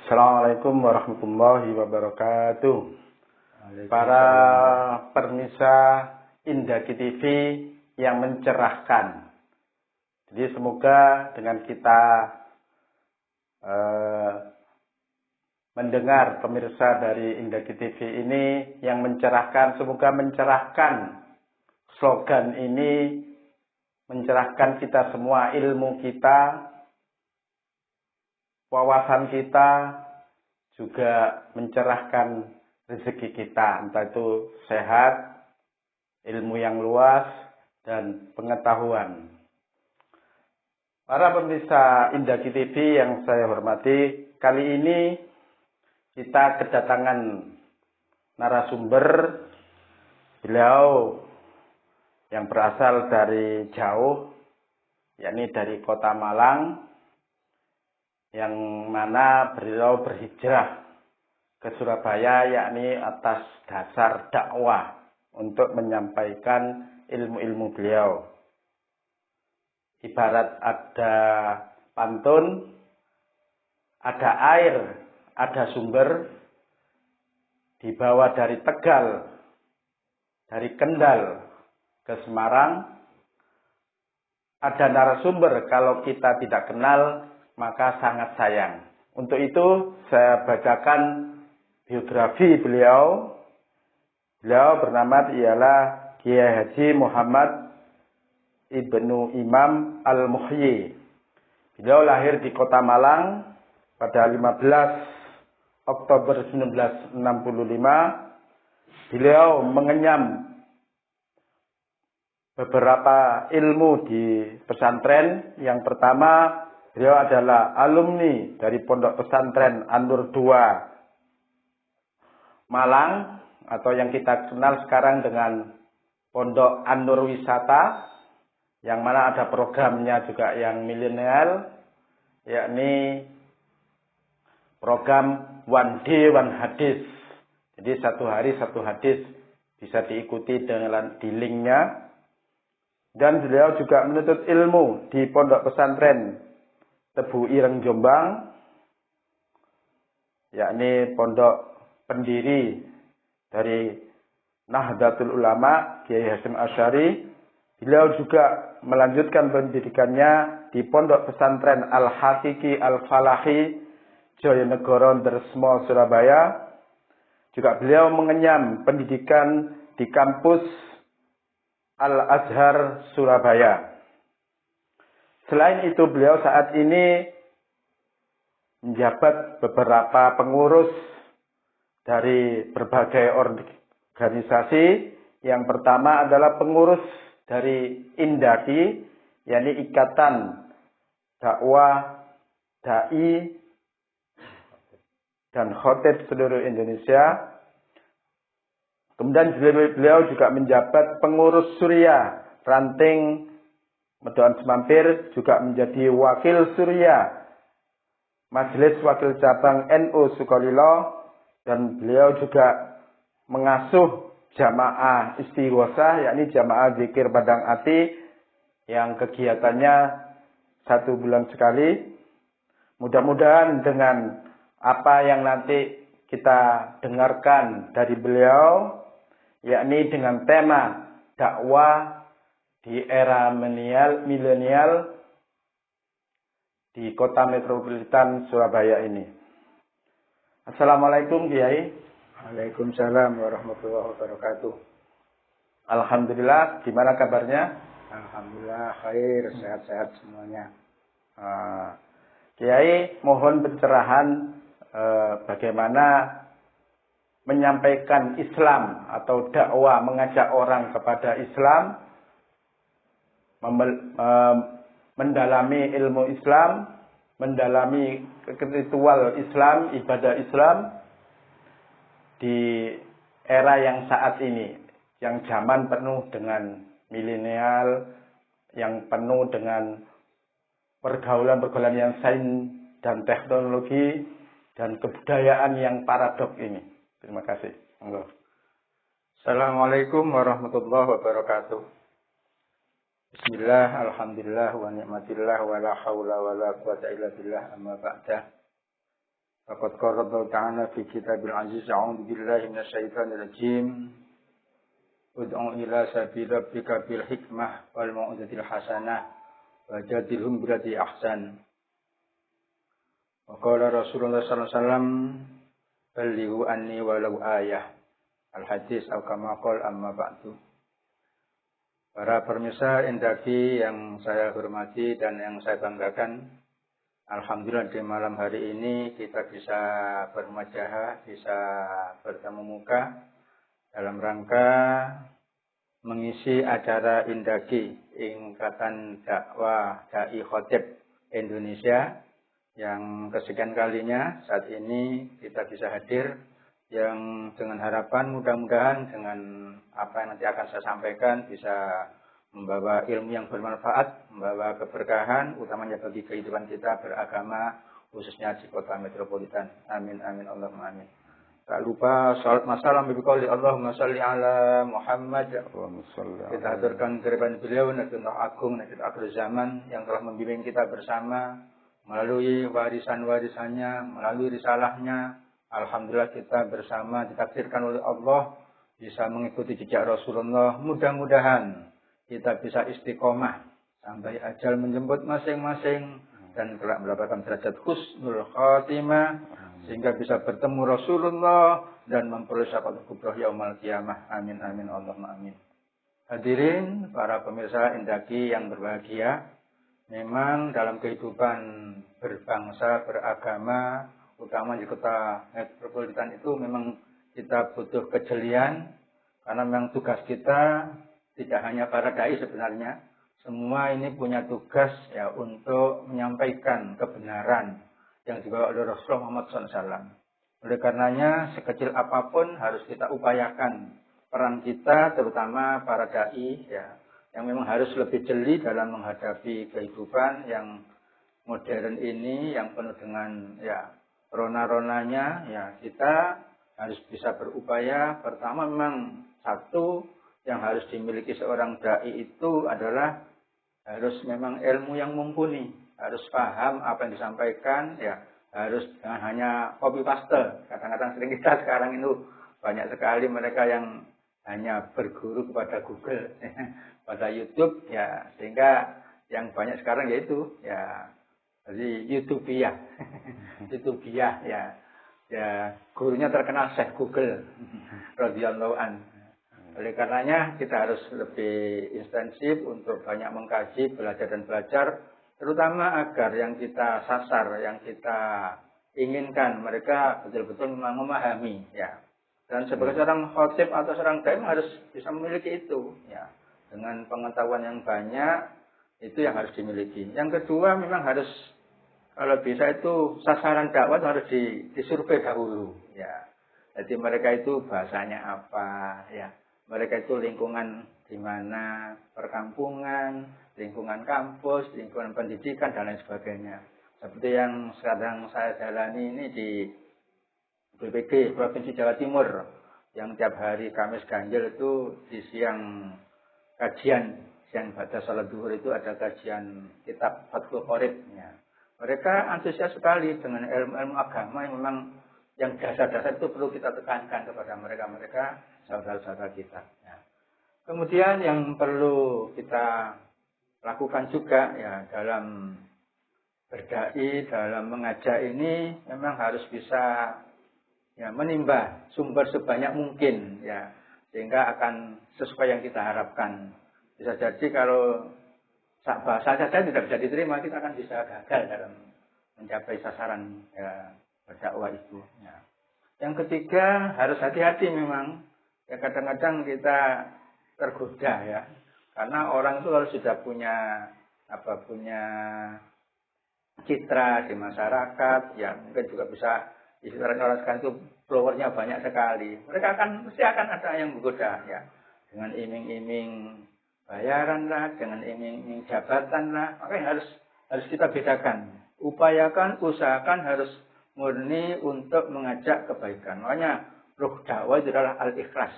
Assalamualaikum warahmatullahi wabarakatuh. Para pemirsa Indaki TV yang mencerahkan. Jadi semoga dengan kita mendengar pemirsa dari Indaki TV ini yang mencerahkan, semoga mencerahkan slogan ini, mencerahkan kita semua, ilmu kita, wawasan kita, juga mencerahkan rezeki kita, entah itu sehat, ilmu yang luas, dan pengetahuan. Para pemirsa Indaki TV yang saya hormati, kali ini kita kedatangan narasumber, beliau yang berasal dari jauh, yakni dari kota Malang, yang mana beliau berhijrah ke Surabaya, yakni atas dasar dakwah untuk menyampaikan ilmu-ilmu beliau. Ibarat ada pantun, ada air, ada sumber, dibawa dari Tegal, dari Kendal ke Semarang. Ada narasumber, kalau kita tidak kenal, maka sangat sayang. Untuk itu, saya bacakan biografi beliau. Beliau bernama ialah Kiai Haji Muhammad Ibnu Imam Al-Muhyi. Beliau lahir di kota Malang pada 15 Oktober 1965. Beliau mengenyam beberapa ilmu di pesantren. Yang pertama, beliau adalah alumni dari Pondok Pesantren An-Nur II Malang, atau yang kita kenal sekarang dengan Pondok An-Nur Wisata, yang mana ada programnya juga yang milenial, yakni program One Day One Hadis. Jadi satu hari satu hadis bisa diikuti dengan di linknya. Dan beliau juga menuntut ilmu di Pondok Pesantren Tebu Ireng Jombang, yakni pondok pendiri dari Nahdlatul Ulama Kiai Hasyim Asy'ari. Beliau juga melanjutkan pendidikannya di Pondok Pesantren Al-Haqiqi Al-Falahi Joyonegoro Dersmo Surabaya. Juga beliau mengenyam pendidikan di kampus Al-Azhar Surabaya. Selain itu, beliau saat ini menjabat beberapa pengurus dari berbagai organisasi. Yang pertama adalah pengurus dari Indaki, yakni Ikatan Dakwah Dai dan Khotib seluruh Indonesia. Kemudian beliau juga menjabat pengurus Surya Ranting Medoan Semampir, juga menjadi wakil Surya Majelis Wakil Cabang NU Sukolilo, dan beliau juga mengasuh jamaah istighosah, yakni jamaah zikir Padang Ati, yang kegiatannya 1 bulan sekali. Mudah-mudahan dengan apa yang nanti kita dengarkan dari beliau, yakni dengan tema dakwah di era milenial di kota metropolitan Surabaya ini. Assalamualaikum Kiai. Waalaikumsalam warahmatullahi wabarakatuh. Alhamdulillah, gimana kabarnya? Alhamdulillah khair, sehat-sehat semuanya. Kiai, mohon pencerahan bagaimana menyampaikan Islam atau dakwah, mengajak orang kepada Islam, mendalami ilmu Islam, mendalami ritual Islam, ibadah Islam di era yang saat ini, yang zaman penuh dengan milenial, yang penuh dengan pergaulan-pergaulan yang sains dan teknologi dan kebudayaan yang paradok ini. Terima kasih. Assalamualaikum warahmatullahi wabarakatuh. Bismillah, alhamdulillah, wa ni'matillah, wa la hawla wa la quwata illa billah, amma ba'dah. Faqad qala Allah Ta'ala fi kitabil aziz, a'udzu billahi minasyaitonir rajim. Ud'u ila sabili rabbika bil hikmah wal mau'izatil hasanah wajadilhum billati ahsan. Wa qala Rasulullah sallallahu alaihi wasallam, ballighu anni walau ayah. Al-hadis atau kama qala amma ba'du. Para pemirsa Indaki yang saya hormati dan yang saya banggakan, alhamdulillah di malam hari ini kita bisa bermuajahah, bisa bertemu muka dalam rangka mengisi acara Indaki, Ikatan Dakwah Dai Khotib Indonesia, yang kesekian kalinya saat ini kita bisa hadir, yang dengan harapan mudah-mudahan dengan apa yang nanti akan saya sampaikan bisa membawa ilmu yang bermanfaat, membawa keberkahan, utamanya bagi kehidupan kita beragama, khususnya di kota metropolitan. Amin, amin, Allahumma amin. Tak lupa salat masalam biqauli Allahumma sholli ala Muhammad. Kita haturkan kehadiran beliau, Nabi Agung, Nabi akhir zaman yang telah membimbing kita bersama melalui warisan-warisannya, melalui risalahnya. Alhamdulillah kita bersama ditakdirkan oleh Allah bisa mengikuti jejak Rasulullah. Mudah-mudahan kita bisa istiqomah sampai ajal menjemput masing-masing dan kelak mendapatkan derajat husnul khatimah sehingga bisa bertemu Rasulullah dan memperoleh syafaat kubra yaumul qiyamah. Amin, amin, Allahumma amin. Hadirin para pemirsa Indaki yang berbahagia, memang dalam kehidupan berbangsa, beragama, utama di kota metropolitan itu memang kita butuh kejelian, karena memang tugas kita tidak hanya para dai sebenarnya, semua ini punya tugas ya untuk menyampaikan kebenaran yang dibawa oleh Rasulullah Muhammad SAW. Oleh karenanya sekecil apapun harus kita upayakan peran kita, terutama para dai ya, yang memang harus lebih jeli dalam menghadapi kehidupan yang modern ini, yang penuh dengan ya rona-ronanya. Ya, kita harus bisa berupaya. Pertama memang satu yang harus dimiliki seorang dai itu adalah harus memang ilmu yang mumpuni, harus paham apa yang disampaikan, ya harus jangan hanya copy paste. Kadang-kadang sering kita sekarang itu banyak sekali mereka yang hanya berguru kepada Google, pada YouTube, ya sehingga yang banyak sekarang yaitu ya jadi YouTubiah, YouTubiah ya gurunya terkenal Syekh Google, radhiyallahu an. Oleh karenanya kita harus lebih intensif untuk banyak mengkaji, belajar dan belajar, terutama agar yang kita sasar, yang kita inginkan mereka betul-betul memang memahami, ya. Dan sebagai seorang khotib atau seorang dai harus bisa memiliki itu, ya. Dengan pengetahuan yang banyak itu yang harus dimiliki. Yang kedua memang harus, kalau bisa itu sasaran dakwah harus disurvei dahulu, ya. Jadi mereka itu bahasanya apa, ya. Mereka itu lingkungan di mana, perkampungan, lingkungan kampus, lingkungan pendidikan dan lain sebagainya. Seperti yang sekarang saya jalani ini di BPG Provinsi Jawa Timur, yang tiap hari Kamis Ganjil itu di siang kajian, siang pada salat zuhur itu ada kajian kitab Fathul Qorib, ya. Mereka antusias sekali dengan ilmu-ilmu agama yang memang yang dasar-dasar itu perlu kita tekankan kepada mereka saudara-saudara kita. Ya. Kemudian yang perlu kita lakukan juga ya dalam berdai, dalam mengajak ini memang harus bisa ya menimba sumber sebanyak mungkin, ya sehingga akan sesuai yang kita harapkan. Bisa jadi kalau bahasa saja tidak bisa diterima, kita akan bisa gagal dalam mencapai sasaran ya, berdakwah itu. Ya. Yang ketiga harus hati-hati memang. Ya kadang-kadang kita tergoda ya, karena orang itu kalau sudah punya citra di masyarakat, ya mungkin juga bisa istilahnya orang sekarang itu followernya banyak sekali. Mereka mesti akan ada yang menggoda ya, dengan iming-iming bayaran lah, dengan iming-iming jabatan lah. Makanya harus kita bedakan. Upayakan, usahakan harus murni untuk mengajak kebaikan. Makanya ruh dakwah itu adalah al-ikhlas.